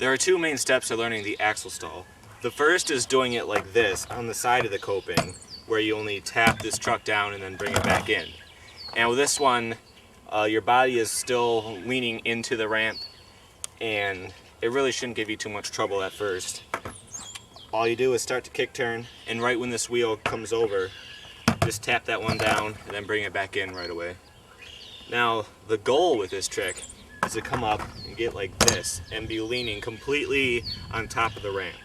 There are two main steps to learning the axle stall. The first is doing it like this on the side of the coping, where you only tap this truck down and then bring it back in. And with this one, your body is still leaning into the ramp, and it really shouldn't give you too much trouble at first. All you do is start to kick turn, and right when this wheel comes over, just tap that one down and then bring it back in right away. Now, the goal with this trick is to come up and get like this and be leaning completely on top of the ramp.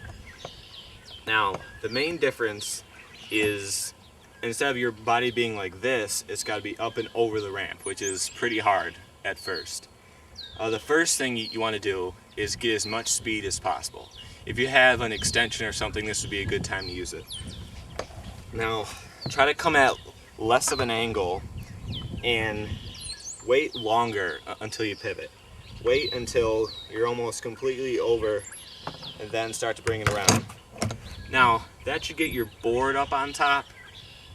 Now, the main difference is instead of your body being like this, it's got to be up and over the ramp, which is pretty hard at first. The first thing you want to do is get as much speed as possible. If you have an extension or something, this would be a good time to use it. Now, try to come at less of an angle and wait longer until you pivot. Wait until you're almost completely over and then start to bring it around. Now, that should get your board up on top,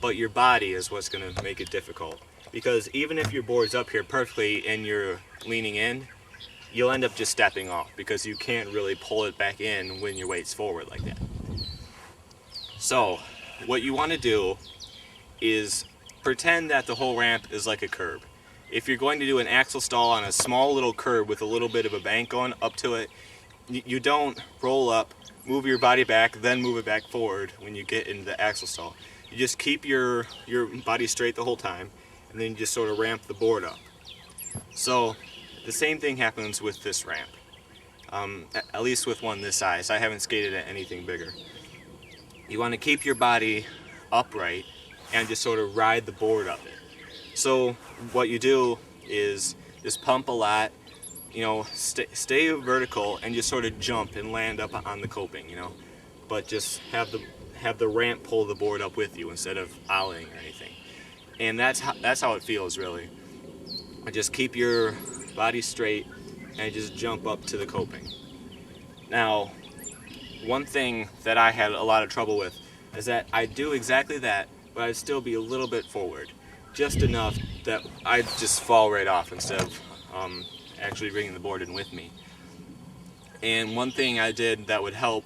but your body is what's going to make it difficult. Because even if your board's up here perfectly and you're leaning in, you'll end up just stepping off because you can't really pull it back in when your weight's forward like that. So, what you want to do is pretend that the whole ramp is like a curb. If you're going to do an axle stall on a small little curb with a little bit of a bank going up to it, you don't roll up, move your body back, then move it back forward when you get into the axle stall. You just keep your body straight the whole time, and then you just sort of ramp the board up. So the same thing happens with this ramp, at least with one this size. I haven't skated at anything bigger. You want to keep your body upright and just sort of ride the board up it. So what you do is just pump a lot, stay vertical and just sort of jump and land up on the coping, but just have the ramp pull the board up with you instead of ollieing or anything. And that's how it feels really. Just keep your body straight and just jump up to the coping. Now, one thing that I had a lot of trouble with is that I do exactly that, but I'd still be a little bit forward, just enough that I'd just fall right off instead of actually bringing the board in with me. And one thing I did that would help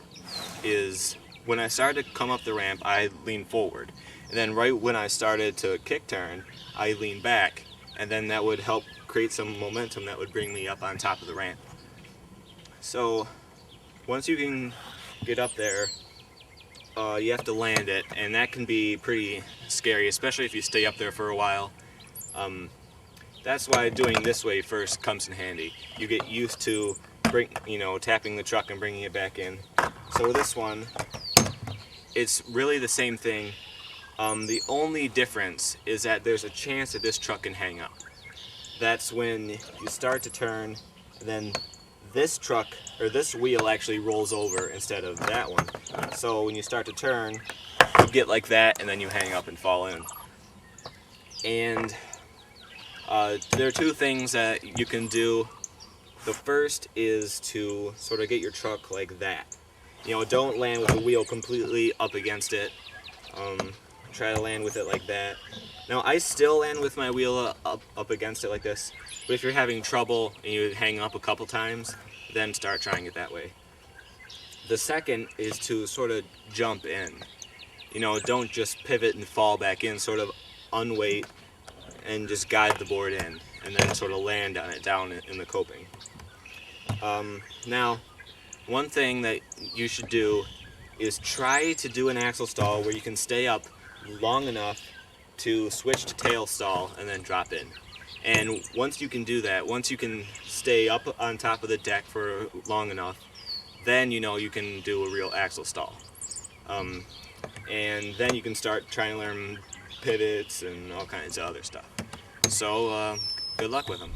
is when I started to come up the ramp, I leaned forward. And then right when I started to kick turn, I leaned back. And then that would help create some momentum that would bring me up on top of the ramp. So once you can get up there, you have to land it, and that can be pretty scary, especially if you stay up there for a while. That's why doing this way first comes in handy. You get used to tapping the truck and bringing it back in. So this one, it's really the same thing. The only difference is that there's a chance that this truck can hang up. That's when you start to turn, then this truck, or this wheel actually rolls over instead of that one. So when you start to turn, you get like that and then you hang up and fall in. And there are two things that you can do. The first is to sort of get your truck like that. Don't land with the wheel completely up against it. Try to land with it like that. Now I still land with my wheel up against it like this, but if you're having trouble and you hang up a couple times, then start trying it that way. The second is to sort of jump in. Don't just pivot and fall back in, sort of unweight and just guide the board in and then sort of land on it down in the coping. Now, one thing that you should do is try to do an axle stall where you can stay up long enough to switch to tail stall and then drop in. And once you can do that, once you can stay up on top of the deck for long enough, then you can do a real axle stall. And then you can start trying to learn pivots and all kinds of other stuff. So good luck with them.